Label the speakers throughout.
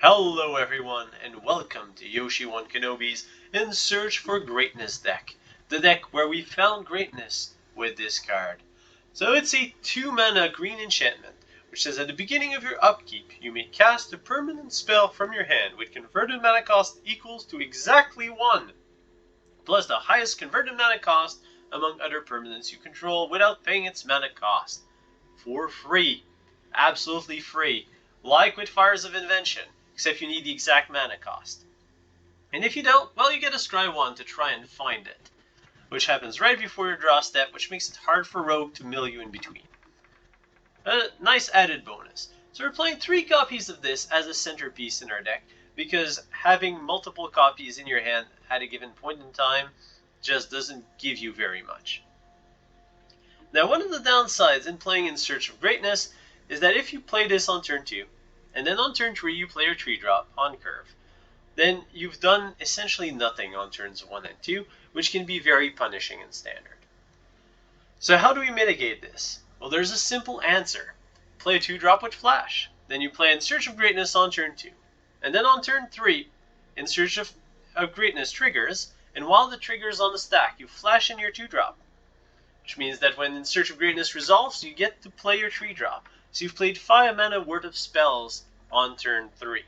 Speaker 1: Hello everyone, and welcome to Yoshi 1 Kenobi's In Search for Greatness deck. The deck where we found greatness with this card. So it's a 2-mana green enchantment, which says at the beginning of your upkeep, you may cast a permanent spell from your hand with converted mana cost equals to exactly 1, plus the highest converted mana cost among other permanents you control without paying its mana cost. For free. Absolutely free. Like with Fires of Invention. Except you need the exact mana cost. And if you don't, well, you get a scry 1 to try and find it, which happens right before your draw step, which makes it hard for Rogue to mill you in between. A nice added bonus. So we're playing 3 copies of this as a centerpiece in our deck, because having multiple copies in your hand at a given point in time just doesn't give you very much. Now, one of the downsides in playing In Search of Greatness is that if you play this on turn 2, and then on turn 3 you play your 3-drop on curve, then you've done essentially nothing on turns 1 and 2, which can be very punishing in Standard. So how do we mitigate this? Well, there's a simple answer. Play a 2-drop with Flash, then you play In Search of Greatness on turn 2, and then on turn 3, In Search of Greatness triggers, and while the trigger is on the stack, you flash in your 2-drop, which means that when In Search of Greatness resolves, you get to play your 3-drop. So you've played 5 mana worth of spells on turn 3.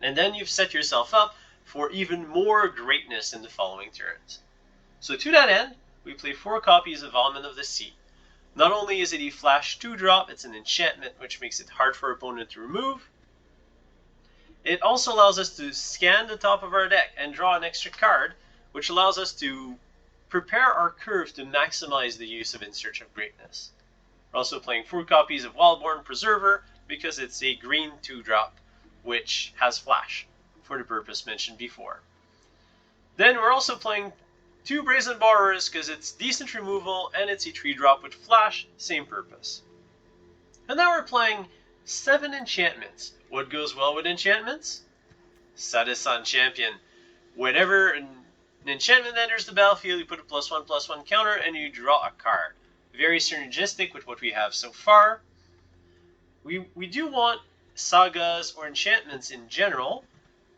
Speaker 1: And then you've set yourself up for even more greatness in the following turns. So to that end, we play 4 copies of Omen of the Sea. Not only is it a flash 2-drop, it's an enchantment which makes it hard for opponent to remove. It also allows us to scan the top of our deck and draw an extra card, which allows us to prepare our curve to maximize the use of In Search of Greatness. We're also playing 4 copies of Wildborn Preserver because it's a green 2-drop which has flash for the purpose mentioned before. Then we're also playing 2 Brazen Borrowers because it's decent removal and it's a 3-drop with flash, same purpose. And now we're playing 7 enchantments. What goes well with enchantments? Setessan Champion. Whenever an enchantment enters the battlefield, you put a +1/+1 counter and you draw a card. Very synergistic with what we have so far. We do want sagas or enchantments in general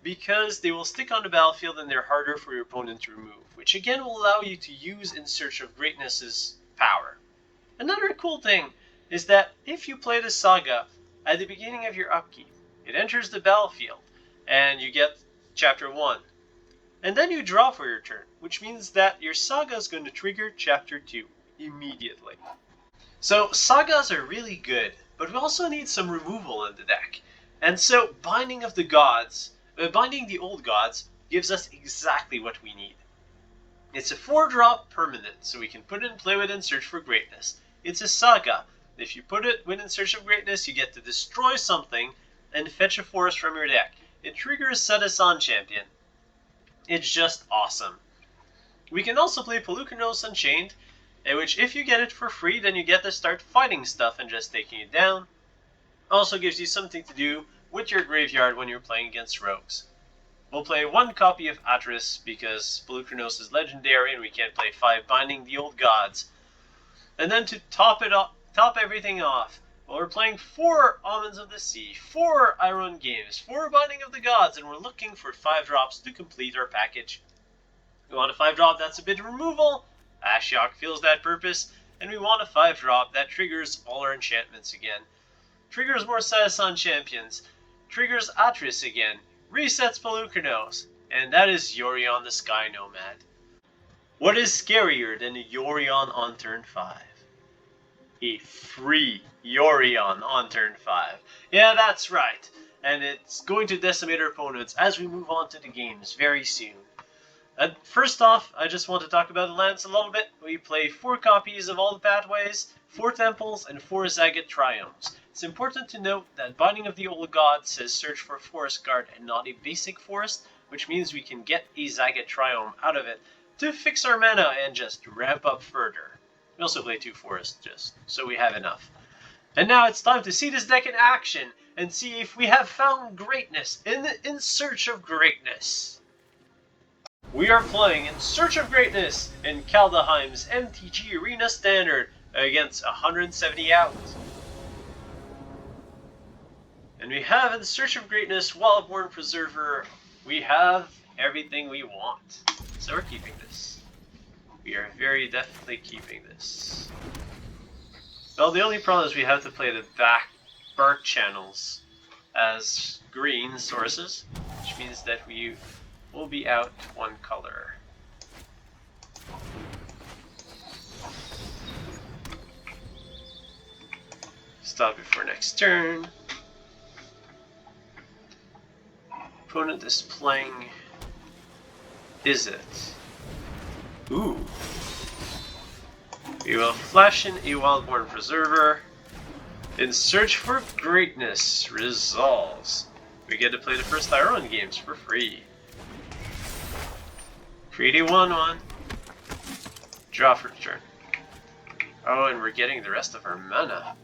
Speaker 1: because they will stick on the battlefield and they're harder for your opponent to remove, which again will allow you to use In Search of Greatness's power. Another cool thing is that if you play the saga at the beginning of your upkeep, it enters the battlefield and you get chapter 1. And then you draw for your turn, which means that your saga is going to trigger chapter 2 immediately. So sagas are really good, but we also need some removal in the deck. And so Binding of the Gods, Binding the Old Gods gives us exactly what we need. It's a 4-drop permanent, so we can put it in play with In Search for Greatness. It's a saga. If you put it with In Search of Greatness, you get to destroy something and fetch a forest from your deck. It triggers Setessan Champion. It's just awesome. We can also play Polukranos Unchained, which if you get it for free, then you get to start fighting stuff and just taking it down. Also gives you something to do with your graveyard when you're playing against rogues. We'll play 1 copy of Atris because Polukranos is legendary and we can't play 5 Binding the Old Gods. And then to top everything off, well, we're playing 4 Omens of the Sea, 4 Iron Games, 4 Binding of the Gods, and we're looking for 5-drops to complete our package. We want a 5-drop that's a bit of removal. Ashiok fills that purpose, and we want a 5-drop that triggers all our enchantments again. Triggers more Setessan Champions, triggers Atris again, resets Polukranos, and that is Yorion the Sky Nomad. What is scarier than a Yorion on turn 5? A free Yorion on turn 5. Yeah, that's right, and it's going to decimate our opponents as we move on to the games very soon. First off, I just want to talk about the lands a little bit. We play 4 copies of all the pathways, 4 temples, and 4 Zagat triomes. It's important to note that Binding of the Old Gods says search for a forest card and not a basic forest, which means we can get a Zagat triome out of it to fix our mana and just ramp up further. We also play 2 forests just so we have enough. And now it's time to see this deck in action and see if we have found greatness in Search of Greatness. We are playing In Search of Greatness in Kaldheim's MTG Arena Standard against 170 out. And And we have in Search of Greatness, Wildborn Preserver. We have everything we want. So we're keeping this. We are very definitely keeping this. Well, the only problem is we have to play the bark channels as green sources, which means that we will be out one color. Stop before next turn. Opponent is playing Izzet. Ooh. We will flash in a Wildborn Preserver. In Search for Greatness resolves. We get to play the first Iron games for free. Create a 1/1. Draw for turn. Oh, and we're getting the rest of our mana.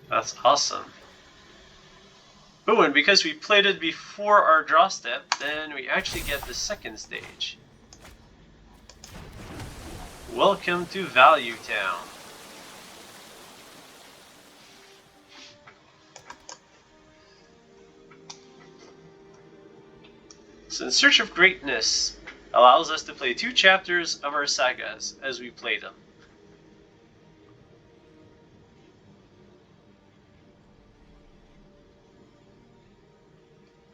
Speaker 1: That's awesome. Oh, and because we played it before our draw step, then we actually get the second stage. Welcome to Value Town. So In Search of Greatness allows us to play 2 chapters of our sagas as we play them.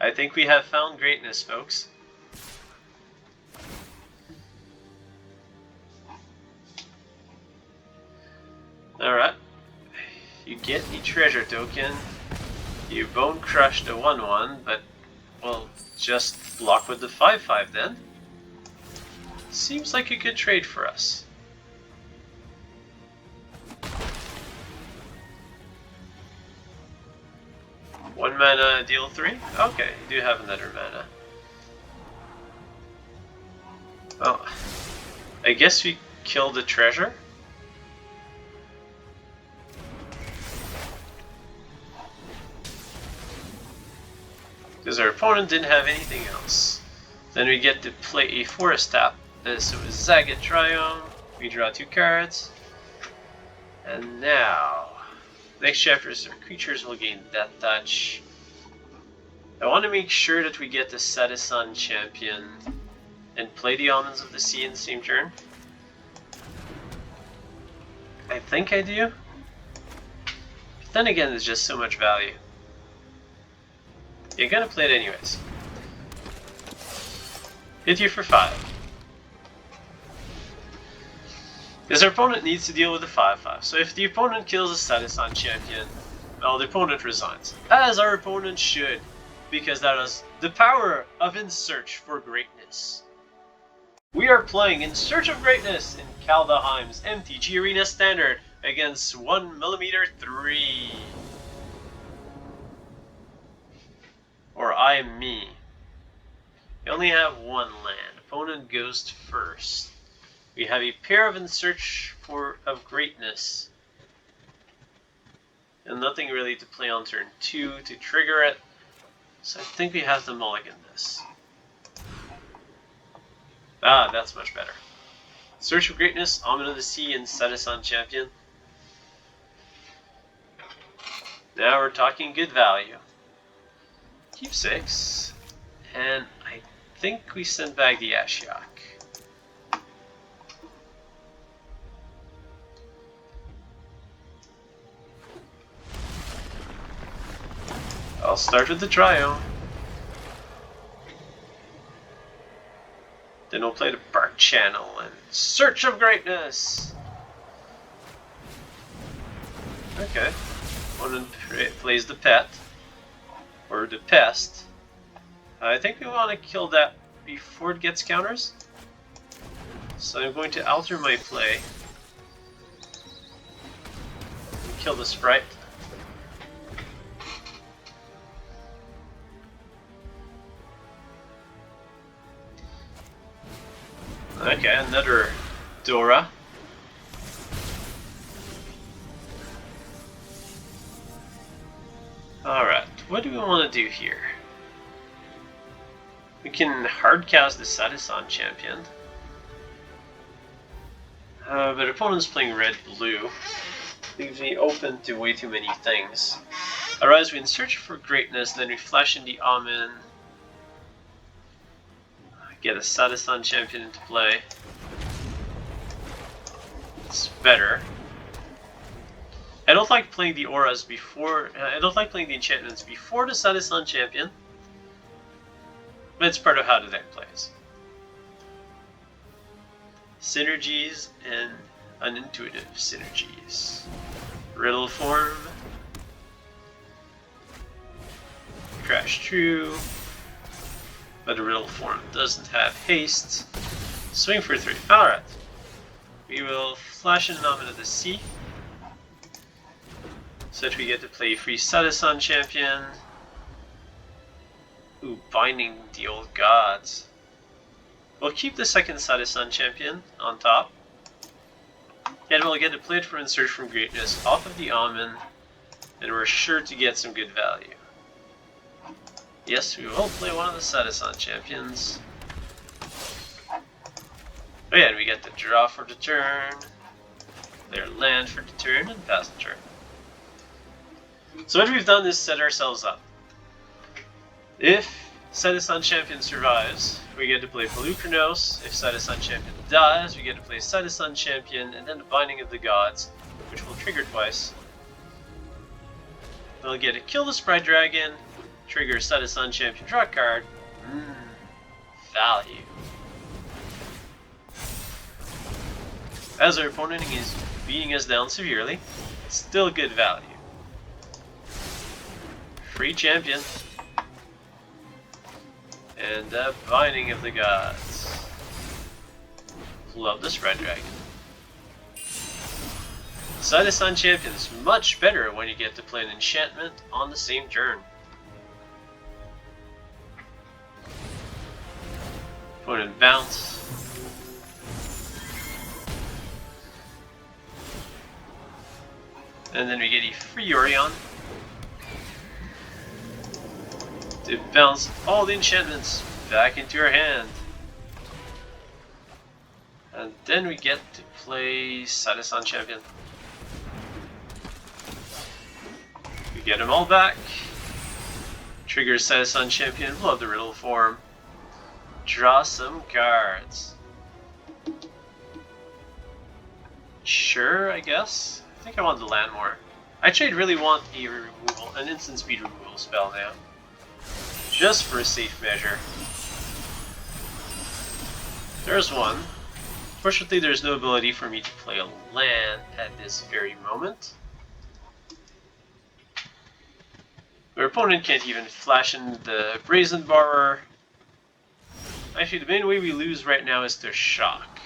Speaker 1: I think we have found greatness, folks. Alright. You get a treasure token. You bone crush the 1/1, but well, just block with the 5/5 then. Seems like a good trade for us. One mana, deal 3? Okay, you do have another mana. Well, I guess we kill the treasure. Because our opponent didn't have anything else. Then we get to play a forest tap. So it's Saga Triumph. We draw 2 cards. And now, next chapters, our creatures will gain Death Touch. I want to make sure that we get the Setessan Champion and play the Omens of the Sea in the same turn. I think I do. But then again, there's just so much value. You're gonna play it anyways. Hit you for 5. Because our opponent needs to deal with the 5/5. So if the opponent kills a Setessan Champion, well, the opponent resigns. As our opponent should. Because that is the power of In Search for Greatness. We are playing In Search of Greatness in Kaldheim's MTG Arena Standard against 1mm3. Or I am me. We only have 1 land. Opponent goes first. We have a pair of In Search of Greatness. And nothing really to play on turn 2 to trigger it. So I think we have to mulligan this. Ah, that's much better. Search of Greatness, Omen of the Sea, and Setessan Champion. Now we're talking good value. Keep 6. And I think we send back the Ashiok. I'll start with the Trio. Then we'll play the Bark Channel and Search of Greatness! Okay. Opponent plays the Pet. Or the Pest. I think we want to kill that before it gets counters. So I'm going to alter my play. And kill the Sprite. Okay, another Dora. Alright, what do we want to do here? We can hardcast the Setessan Champion. But opponent's playing red-blue. Leaves me open to way too many things. Otherwise, we in search for greatness, then we flash in the Omen. Get a Setessan Champion into play. It's better. I don't like playing the auras before. I don't like playing the enchantments before the Setessan Champion. But it's part of how the deck plays. Synergies and unintuitive synergies. Riddle form. Crash true. But the riddle form doesn't have haste. Swing for 3. Alright. We will flash in an Omen of the Sea. So that we get to play free Setessan Champion. Ooh, binding the old gods. We'll keep the second Setessan Champion on top. And we'll get to play it for Insert from Greatness off of the Omen. And we're sure to get some good value. Yes, we will play one of the Setessan Champions. Oh yeah, and we get to draw for the turn, their land for the turn, and pass the turn. So what we've done is set ourselves up. If Setessan Champion survives, we get to play Polukranos. If Setessan Champion dies, we get to play Setessan Champion, and then the Binding of the Gods, which will trigger twice. We'll get to kill the Sprite Dragon, trigger Setessan Champion, draw a card. Value. As our opponent is beating us down severely, still good value. Free champion. And Binding of the Gods. Love the Sprite Dragon. Setessan Champion is much better when you get to play an enchantment on the same turn. Opponent bounce. And then we get a free Yorion to bounce all the enchantments back into our hand. And then we get to play Setessan Champion. We get them all back. Trigger Setessan Champion, we'll have the riddle form. Draw some cards. Sure, I guess. I think I want the land more. I actually really want a removal, an instant speed removal spell now. Just for a safe measure. There's one. Fortunately, there's no ability for me to play a land at this very moment. Our opponent can't even flash in the Brazen Borrower. Actually, the main way we lose right now is to shock.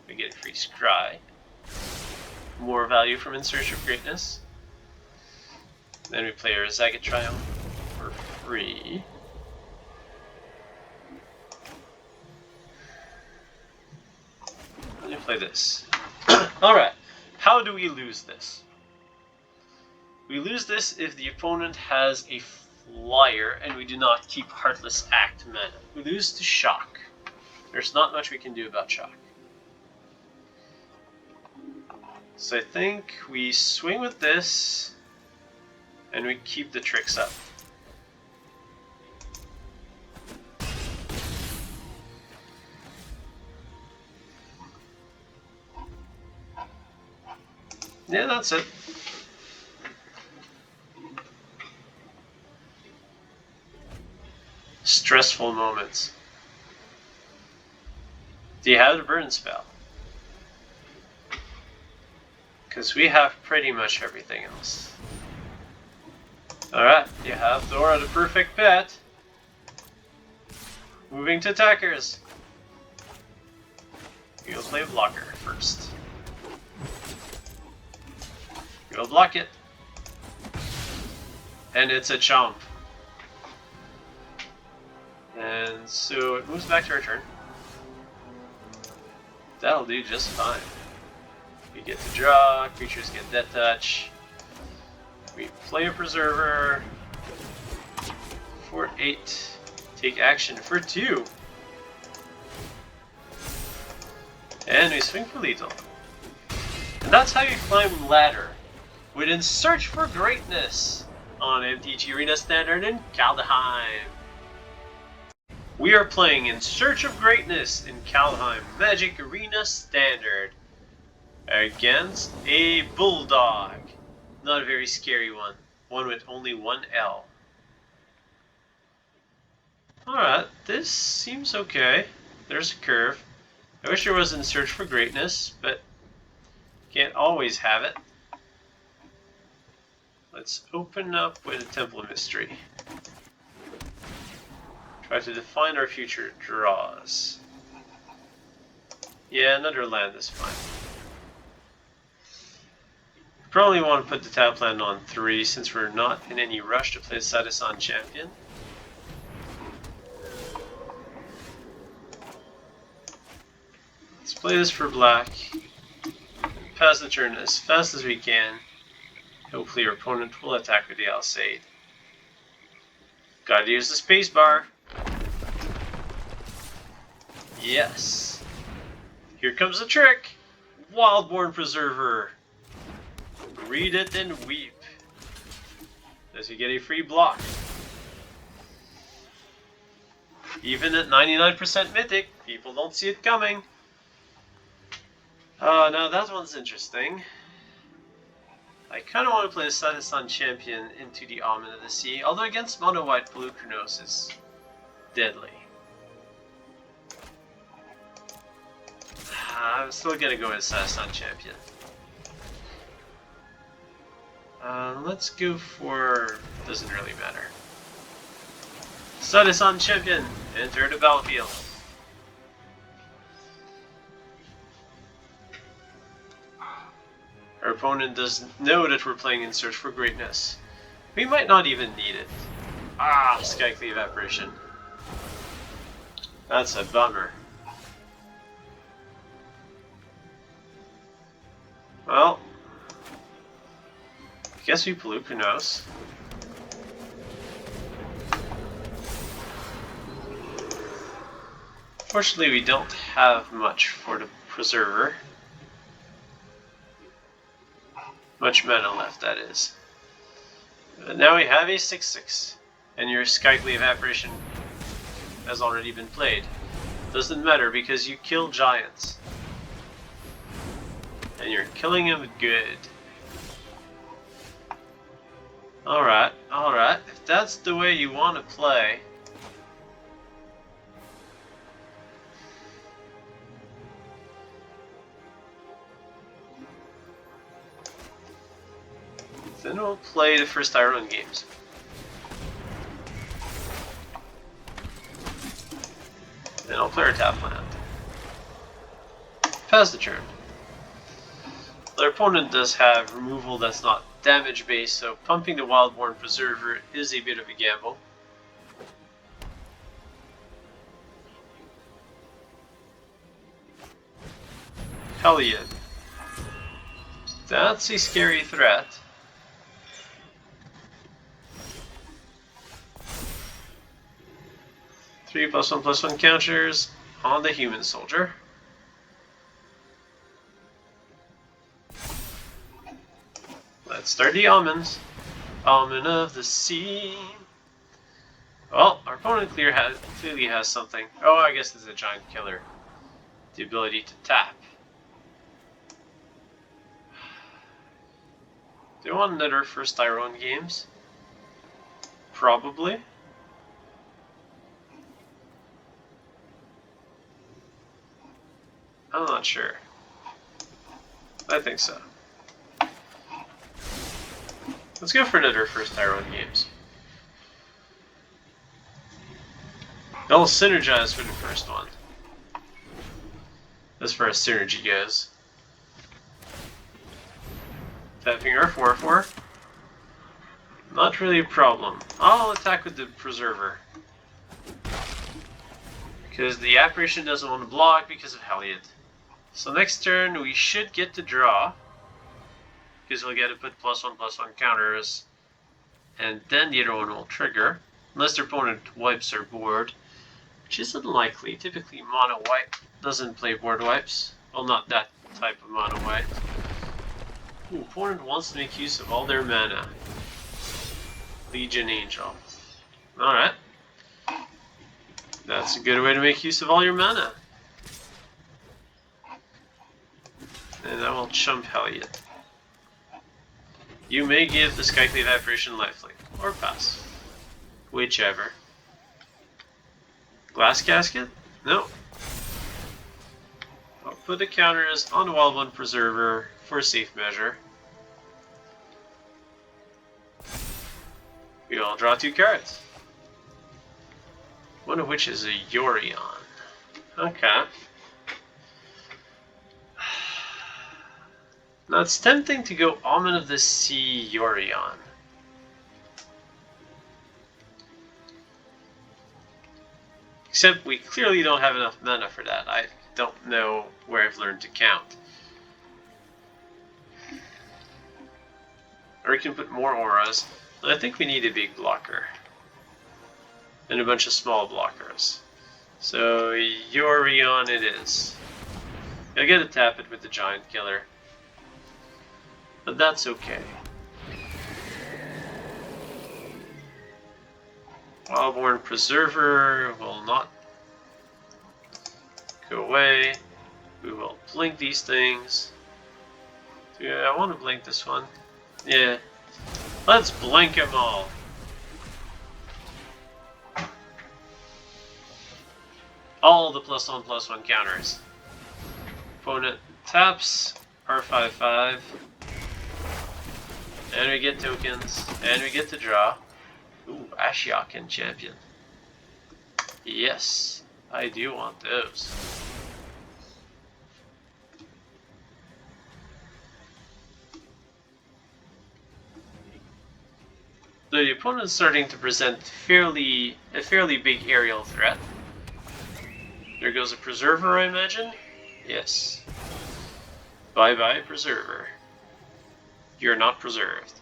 Speaker 1: We get a free scry. More value from In Search of Greatness. Then we play our Sagas Triumph for free. Let me play this. Alright, how do we lose this? We lose this if the opponent has a flyer and we do not keep Heartless Act mana. We lose to shock. There's not much we can do about shock. So I think we swing with this and we keep the tricks up. Yeah, that's it. Stressful moments. Do you have the burn spell? Because we have pretty much everything else. Alright, you have Dora the perfect pet. Moving to attackers. You'll play blocker first. You'll block it. And it's a chomp. And so it moves back to our turn. That'll do just fine. We get to draw, creatures get death touch. We play a Preserver for 8. Take action for 2. And we swing for lethal. And that's how you climb ladder with In Search for Greatness on MTG Arena Standard in Kaldheim. We are playing In Search of Greatness in Kaldheim Magic Arena Standard against a Bulldog. Not a very scary one. One with only one L. Alright, this seems okay. There's a curve. I wish there was In Search for Greatness, but can't always have it. Let's open up with a Temple of Mystery. Try to define our future draws. Yeah, another land is fine. Probably want to put the tap land on 3 since we're not in any rush to play Setessan Champion. Let's play this for black. Pass the turn as fast as we can. Hopefully our opponent will attack with the Alseid. Gotta use the spacebar. Yes. Here comes the trick. Wildborn Preserver. Read it and weep. As you get a free block. Even at 99% Mythic, people don't see it coming. Now that one's interesting. I kind of want to play a Setessan Champion into the Omen of the Sea, although against mono white Polukranos is deadly. I'm still gonna go with Setessan Champion. Let's go for... doesn't really matter. Setessan Champion, enter the battlefield. Our opponent doesn't know that we're playing In Search for Greatness. We might not even need it. Ah, Skycleave Apparition. That's a bummer. Well, I guess we Polukranos. Fortunately, we don't have much for the Preserver. Much mana left, that is. But now we have a 6/6, and your Skycleave Apparition has already been played. Doesn't matter because you kill giants. And you're killing them good. Alright, alright. If that's the way you want to play... then we'll play the first Iron games. Then I'll play our tap land. Pass the turn. Their opponent does have removal that's not damage based, so pumping the Wildborn Preserver is a bit of a gamble. Hellion. That's a scary threat. Three +1/+1 counters on the human soldier. Let's start the Omens. Omen of the Sea. Well, our opponent clearly has something. Oh, I guess it's a giant killer. The ability to tap. Do you want another first Iron games? Probably. I'm not sure. I think so. Let's go for another first Iron games. They'll synergize for the first one. As far as synergy goes. Tapping our 4/4. Not really a problem. I'll attack with the Preserver. Because the Apparition doesn't want to block because of Hellion. So next turn we should get to draw. Because we'll get to put +1/+1 counters. And then the other one will trigger. Unless their opponent wipes their board. Which is unlikely. Typically mono white doesn't play board wipes. Well, not that type of mono white. Ooh, opponent wants to make use of all their mana. Legion Angel. Alright. That's a good way to make use of all your mana. And I will chump Helliot. You may give the Skyclave Apparition lifelink, or pass. Whichever. Glass Casket? No. I'll put the counters on the Wildborn Preserver for safe measure. We all draw 2 cards. One of which is a Yorion. Okay. Now it's tempting to go Omen of the Sea Yorion. Except we clearly don't have enough mana for that. I don't know where I've learned to count. Or we can put more auras. I think we need a big blocker. And a bunch of small blockers. So Yorion it is. I gotta tap it with the Giant Killer. But that's okay. Wildborn Preserver will not go away. We will blink these things. Yeah, I want to blink this one. Yeah. Let's blink them all. All the +1/+1 counters. Opponent taps R5/5. And we get tokens. And we get to draw. Ooh, Ashiok and Champion. Yes, I do want those. So the opponent is starting to present a fairly big aerial threat. There goes a Preserver, I imagine? Yes. Bye bye, Preserver. You're not preserved.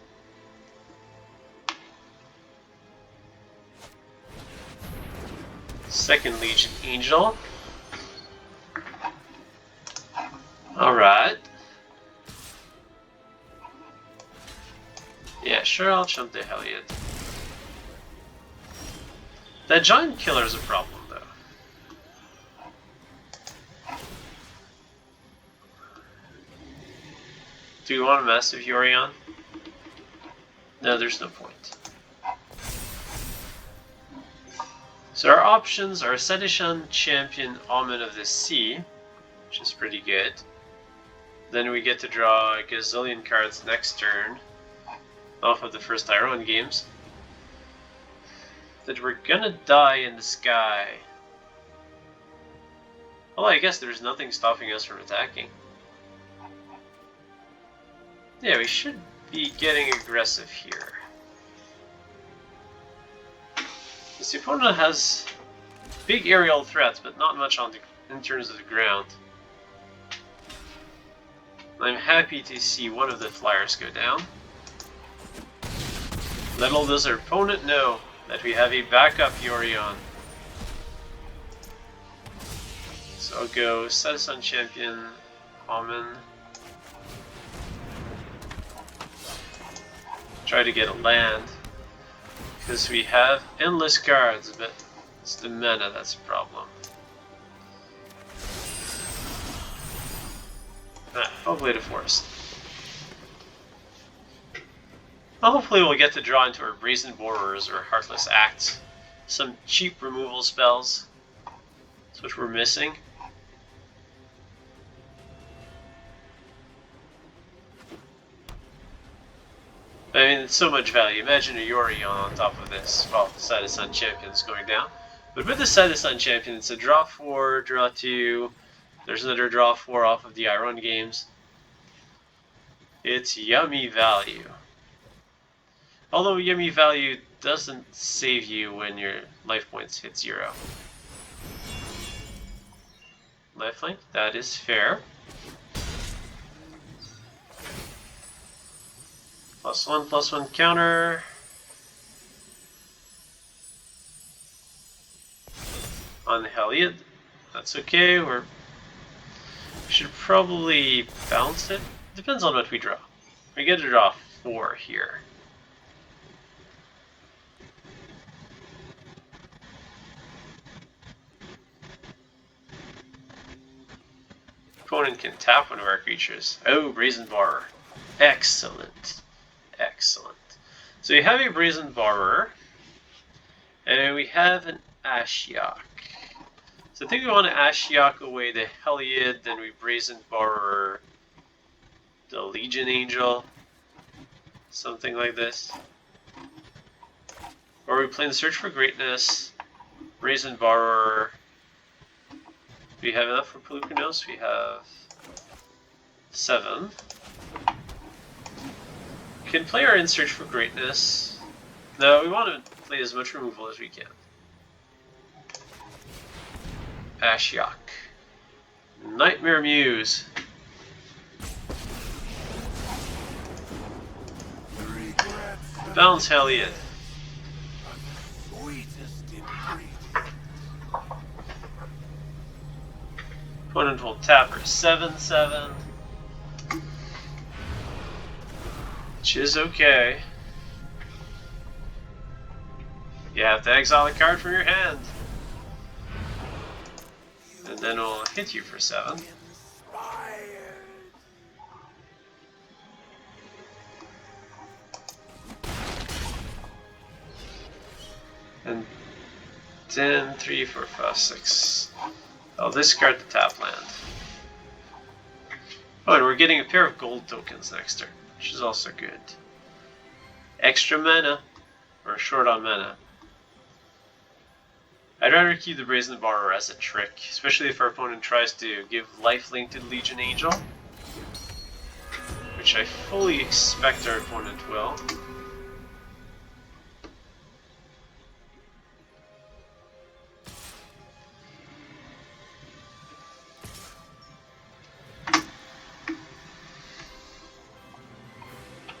Speaker 1: Second Legion Angel. Alright. Yeah, sure, I'll chump the Helliot. That Giant Killer is a problem, though. Do you want a massive Yorion? No, there's no point. So our options are Setessan Champion, Omen of the Sea, which is pretty good. Then we get to draw a gazillion cards next turn off of the first Iron games. That we're gonna die in the sky. Well, I guess there's nothing stopping us from attacking. Yeah, we should be getting aggressive here. The opponent has big aerial threats, but not much in terms of the ground. I'm happy to see one of the flyers go down. Little does our opponent know that we have a backup Yorion. So I'll go Setessan Champion, Omen. Try to get a land. Because we have endless cards, but it's the mana that's a problem. I'll play the Forest. Well, hopefully we'll get to draw into our Brazen Borrowers or Heartless Acts. Some cheap removal spells. That's what we're missing. I mean, it's so much value. Imagine a Yorion on top of this. Well, the Setessan Champion's going down. But with the Setessan Champion, it's a draw 4, draw 2. There's another draw 4 off of the Iron games. It's yummy value. Although yummy value doesn't save you when your life points hit 0. Lifelink, that is fair. +1/+1 counter. On the Helliot. That's okay, we should probably bounce it. Depends on what we draw. We get to draw 4 here. Opponent can tap one of our creatures. Oh, Brazen Borrower. Excellent. Excellent. So we have a Brazen Borrower. And we have an Ashiok. So I think we want to Ashiok away the Heliod, then we Brazen Borrower the Legion Angel. Something like this. Or we play the Search for Greatness, Brazen Borrower. We have enough for Polukranos. We have 7. We can play our In Search for Greatness. No, we want to play as much removal as we can. Ashiok. Nightmare Muse. Bounce Heliod. Opponent will tap her 7/7. Which is okay. You have to exile a card from your hand. And then we'll hit you for 7. And then 3, 4, 5, 6. I'll discard the tap land. Oh, and we're getting a pair of gold tokens next turn, which is also good. Extra mana. We're short on mana. I'd rather keep the Brazen Borrower as a trick, especially if our opponent tries to give lifelink to the Legion Angel. Which I fully expect our opponent will.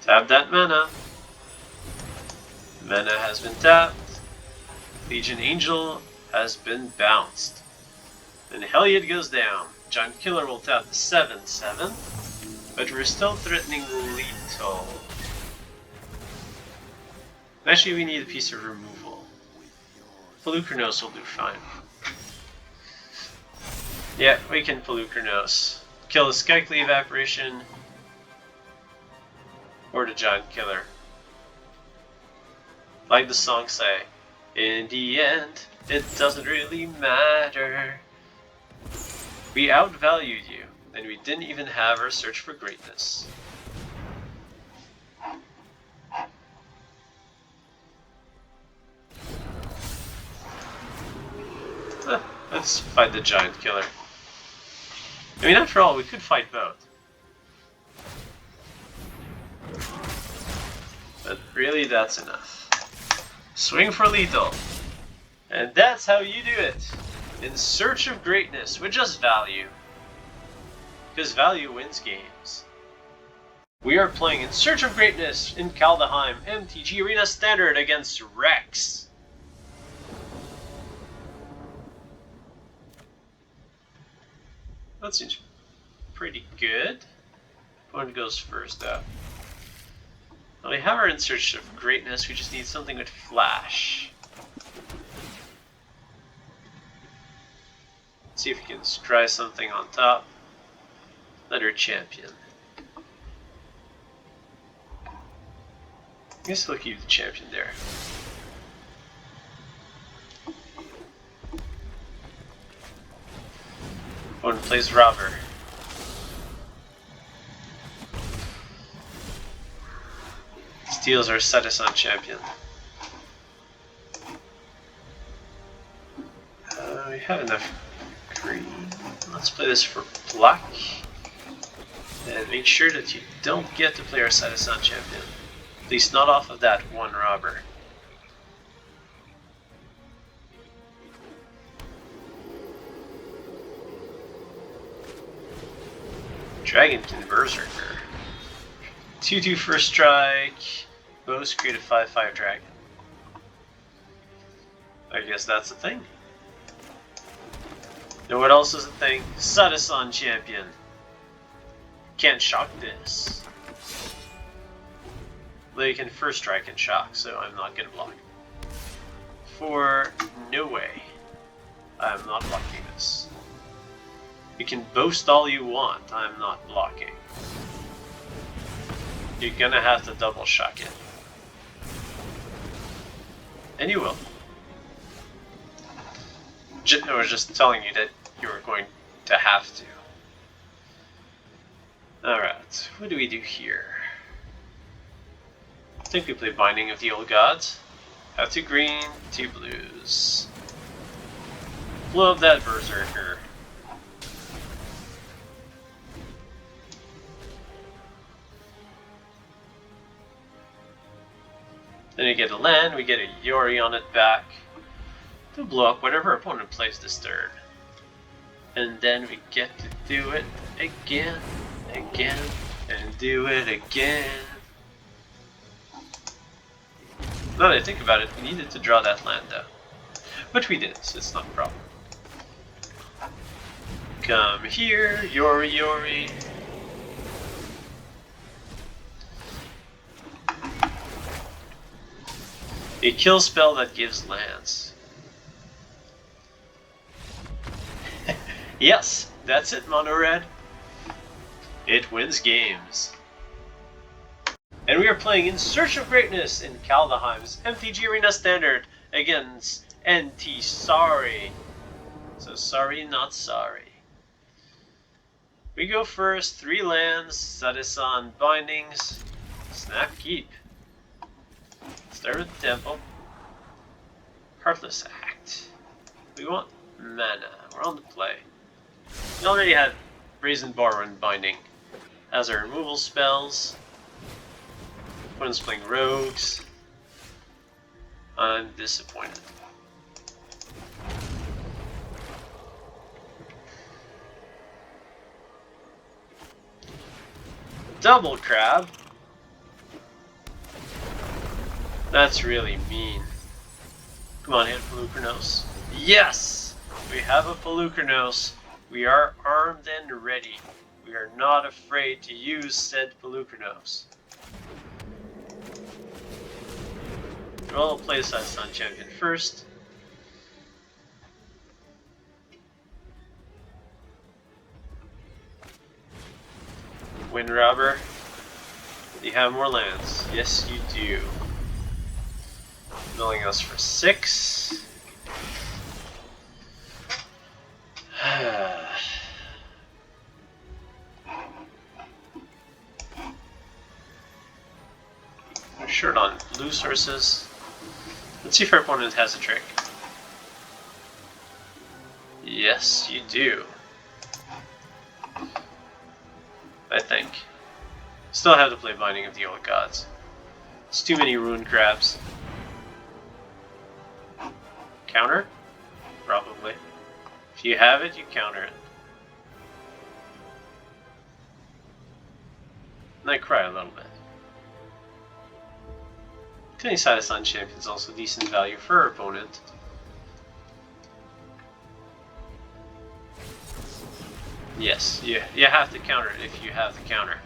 Speaker 1: Tap that mana. Mana has been tapped. Legion Angel has been bounced. And Heliod goes down. Giant Killer will tap the 7/7. But we're still threatening lethal. Actually, we need a piece of removal. Polukranos will do fine. Yeah, we can Polukranos. Kill the Skycleave Apparition. Or the Giant Killer. Like the song say, in the end, it doesn't really matter. We outvalued you, and we didn't even have our Search for Greatness. Let's fight the Giant Killer. I mean, after all, we could fight both. But really, that's enough. Swing for lethal. And that's how you do it. In Search of Greatness with just value. Because value wins games. We are playing In Search of Greatness in Kaldheim MTG Arena Standard against Rex. That seems pretty good. Opponent goes first up. Well, we have our In Search of Greatness, we just need something with flash. Let's see if we can try something on top. Another champion. I guess we'll keep the champion there. Opponent plays Robber. Steals our Setessan Champion. We have enough green. Let's play this for black. And make sure that you don't get to play our Setessan Champion. At least not off of that one Robber. Dragonkin Berserker. 2/2 first strike. Most create a 5/5 dragon. I guess that's a thing. Know what else is a thing? Setessan Champion. Can't shock this. They can first strike and shock, so I'm not gonna block. For no way. I'm not blocking this. You can boast all you want, I'm not blocking. You're gonna have to double shock it. And you will. I was just telling you that you were going to have to. Alright, what do we do here? I think we play Binding of the Old Gods. Have 2 green, 2 blues. Blow up that Berserker. Then you get a land, we get a Yorion it back to blow up whatever opponent plays this turn. And then we get to do it again, and do it again. Now that I think about it, we needed to draw that land though. But we did, so it's not a problem. Come here, Yori. A kill spell that gives lands. Yes, that's it, Mono Red. It wins games. And we are playing In Search of Greatness in Kaldheim's MTG Arena Standard against NT Sorry. So sorry, not sorry. We go first, 3 lands, Setessan Bindings, Snap Keep. Start with the Temple. Heartless Act. We want mana. We're on the play. We already had Brazen Borrower and Binding as our removal spells. Opponent's playing rogues. I'm disappointed. Double Crab. That's really mean. Come on, hit Polukranos. Yes! We have a Polukranos. We are armed and ready. We are not afraid to use said Polukranos. We'll play Setessan Champion first. Wind Robber. Do you have more lands? Yes, you do. Milling us for 6. We're short on blue sources. Let's see if our opponent has a trick. Yes, you do. I think. Still have to play Binding of the Old Gods. It's too many Ruin Crabs. Counter? Probably. If you have it, you counter it. And I cry a little bit. Killing Setessan Champion is also decent value for our opponent. Yes, you have to counter it if you have the counter.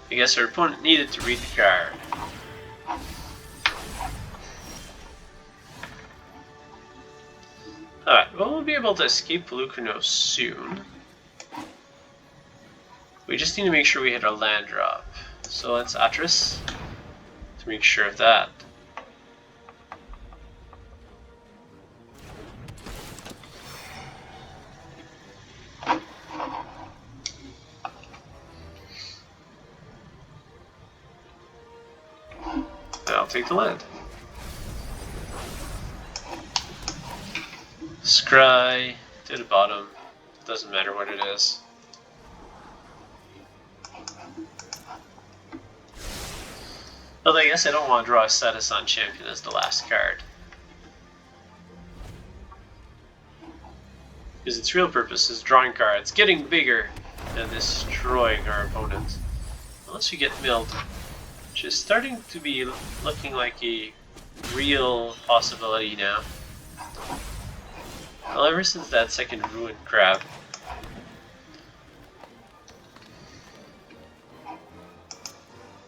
Speaker 1: I guess our opponent needed to read the card. Alright, well, we'll be able to escape Polukranos soon. We just need to make sure we hit our land drop. So let's Atris to make sure of that. I'll take the land. Scry to the bottom. Doesn't matter what it is. Although I guess I don't want to draw a Setessan Champion as the last card. Because its real purpose is drawing cards, getting bigger, and destroying our opponent. Unless we get milled. Which is starting to be looking like a real possibility now. Well, ever since that second ruined crab.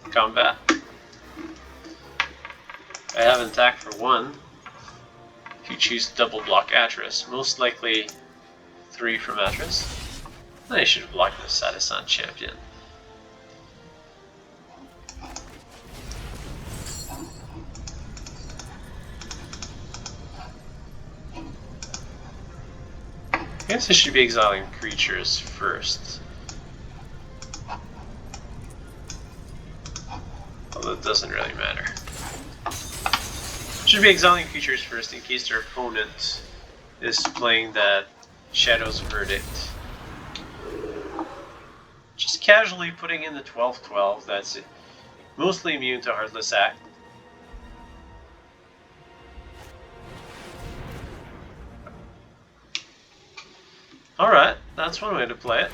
Speaker 1: Combat. I have an attack for 1. If you choose to double block Atris, most likely 3 from Atris. Then I should have blocked the Setessan Champion. I guess I should be exiling creatures first. Although it doesn't really matter. Should be exiling creatures first in case their opponent is playing that Shadow's Verdict. Just casually putting in the 12/12, that's it. Mostly immune to Heartless Act. Alright, that's one way to play it.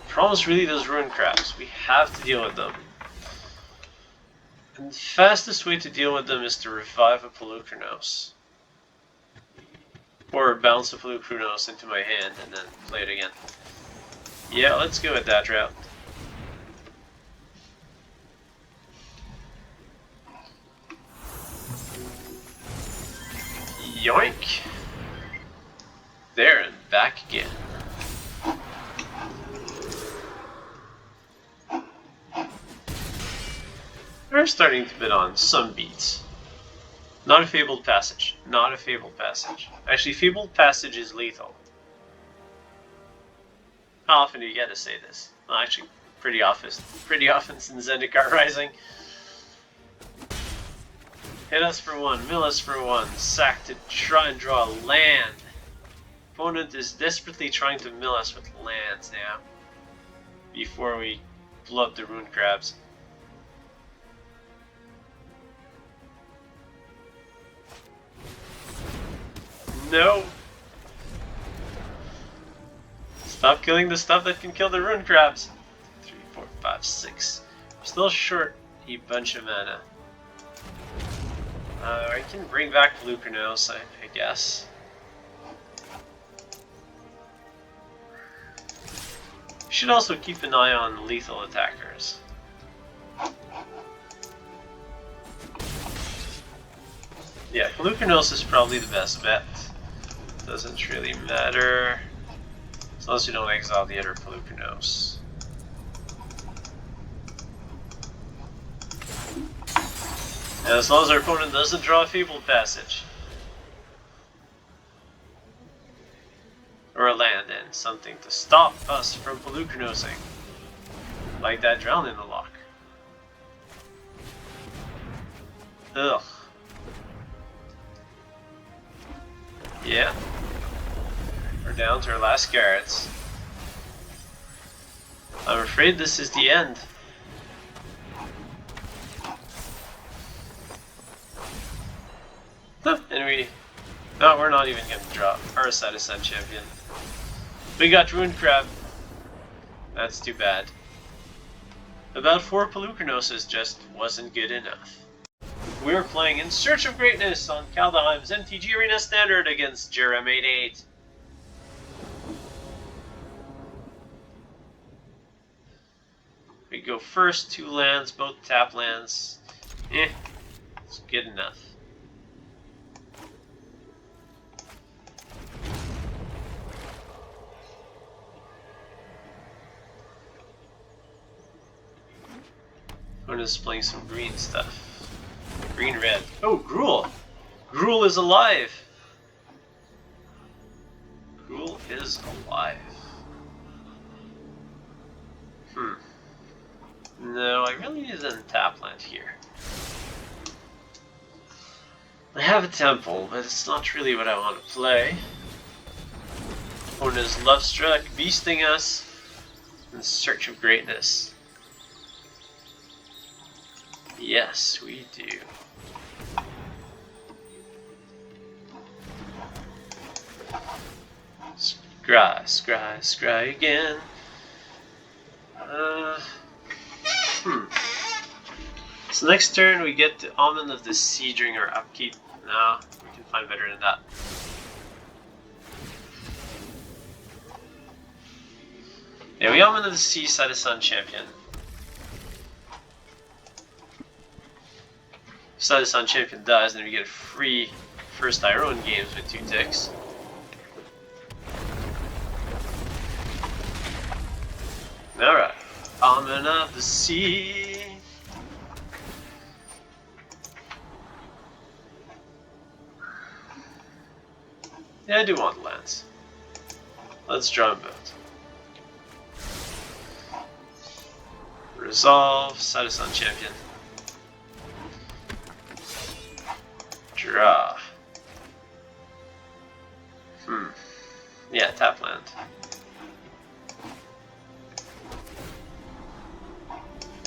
Speaker 1: Problem is really those ruined crabs. We have to deal with them. And the fastest way to deal with them is to revive a Polukranos. Or bounce a Polukranos into my hand and then play it again. Yeah, let's go with that route. Yoink! There and back again. We're starting to bid on some beats. Not a Fabled Passage. Not a Fabled Passage. Actually, Fabled Passage is lethal. How often do you get to say this? Well, actually, pretty often since Zendikar Rising. Hit us for 1, mill us for 1, sack to try and draw a land. Opponent is desperately trying to mill us with lands now. Before we blow up the Rune Crabs. No! Stop killing the stuff that can kill the Rune Crabs. 3, 4, 5, 6. We're still short a bunch of mana. I can bring back Polukranos, I guess. Should also keep an eye on lethal attackers. Yeah, Polukranos is probably the best bet. Doesn't really matter. As long as you don't exile the other Polukranos. And as long as our opponent doesn't draw a Fabled Passage. Or a land and something to stop us from Polukranosing. Like that Drown in the Lock. Ugh. Yeah. We're down to our last carrots. I'm afraid this is the end. And no, we're not even gonna drop our Setessan Champion. We got Ruined Crab. That's too bad. About 4 Polukranos just wasn't good enough. We're playing In Search of Greatness on Kaldheim's MTG Arena Standard against Jerem88. We go first, 2 lands, both tap lands. It's good enough. I'm just playing some green stuff. Green-red. Oh, Gruul! Gruul is alive! Gruul is alive. No, I really need an untap land here. I have a temple, but it's not really what I want to play. Opponent is Lovestruck, beasting us in search of greatness. Yes, we do. Scry, scry, scry again. So next turn we get the Omen of the Sea during our upkeep. No, we can find better than that. Yeah, we Omen of the Sea, Setessan Champion. Setessan Champion dies, and then we get a free first Iron games with 2 ticks. Alright, Omen of the Sea. Yeah, I do want lands. Let's draw them both. Resolve, Setessan Champion. Draw. Yeah, tap land.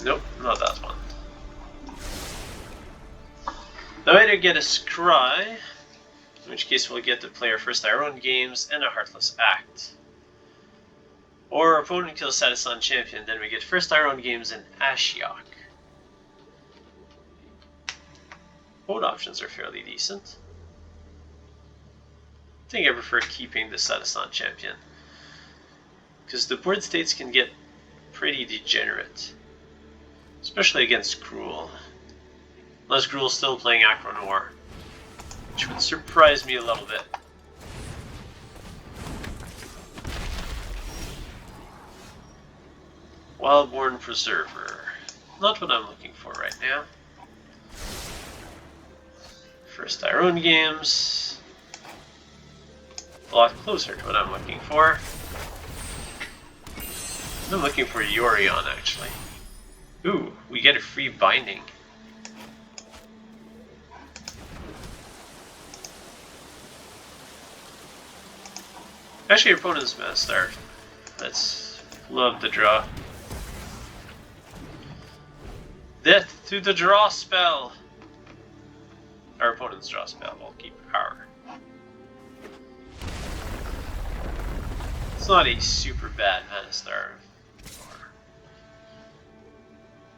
Speaker 1: Nope, not that one. Now I either get a Scry, in which case we'll get to play our first Iron games and a Heartless Act. Or our opponent kills Setessan Champion, then we get first Iron games and Ashiok. Both options are fairly decent. I think I prefer keeping the Setessan Champion, because the board states can get pretty degenerate. Especially against Gruul. Unless Gruul's still playing Aggro, which would surprise me a little bit. Wildborn Preserver. Not what I'm looking for right now. First Iron games. A lot closer to what I'm looking for. I'm looking for Yorion, actually. Ooh, we get a free binding. Actually, your opponent's gonna start. Let's love the draw. Death to the draw spell! Our opponent's draw spell will keep power. It's not a super bad mana star.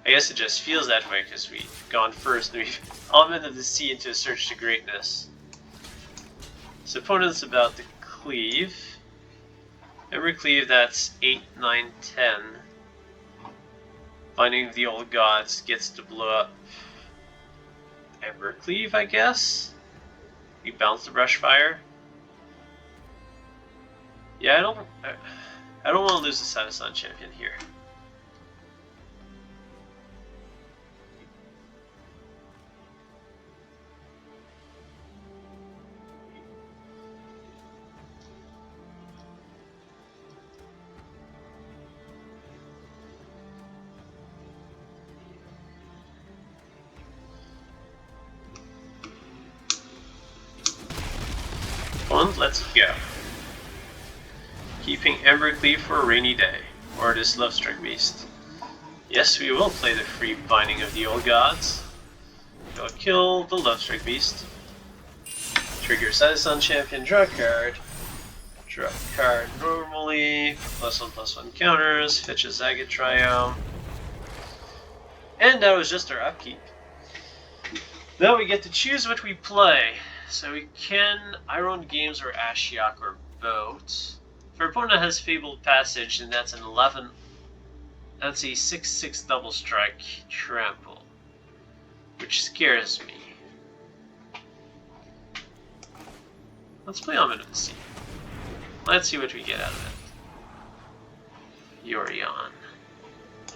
Speaker 1: I guess it just feels that way because we've gone first and we've Omen of the Sea into a Search to Greatness. So opponent's about to cleave. Every cleave, that's 8, 9, 10. Finding the Old Gods gets to blow up Ember Cleave, I guess? We bounce the Brushfire. Yeah, I don't want to lose the Setessan Champion here. Let's go. Keeping Embercleave for a rainy day, or this Lovestruck Beast. Yes, we will play the free Binding of the Old Gods. We'll kill the Lovestruck Beast. Trigger Setessan Champion, draw a card. Draw a card normally, +1/+1 counters, fetch a Saga Trio. And that was just our upkeep. Now we get to choose what we play. So we can Iron Games or Ashiok or both. If our opponent has Fabled Passage, then that's an 11. That's a 6/6 double strike trample, which scares me. Let's play Omen of the Sea. Let's see what we get out of it. Yorion.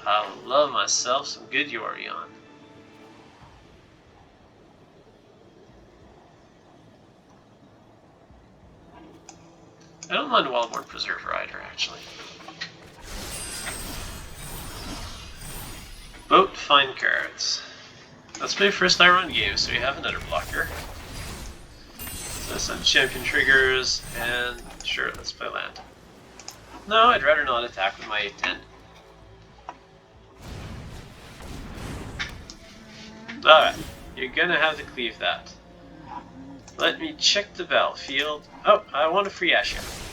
Speaker 1: I love myself some good Yorion. I don't mind Wildborn Preserver either, actually. Both fine cards. Let's play first Iron game, so we have another blocker. Setessan Champion triggers, and sure, let's play land. No, I'd rather not attack with my 8/10. Alright, you're gonna have to cleave that. Let me check the battlefield. Oh, I want a free Ashiok.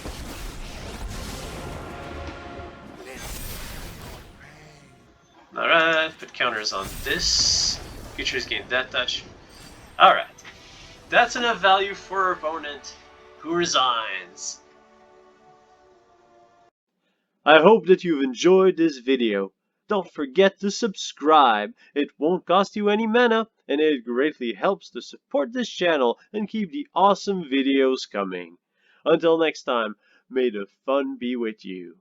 Speaker 1: that. Put counters on this. Creatures gain that touch. Alright. That's enough value for our opponent, who resigns. I hope that you've enjoyed this video. Don't forget to subscribe. It won't cost you any mana, and it greatly helps to support this channel and keep the awesome videos coming. Until next time, may the fun be with you.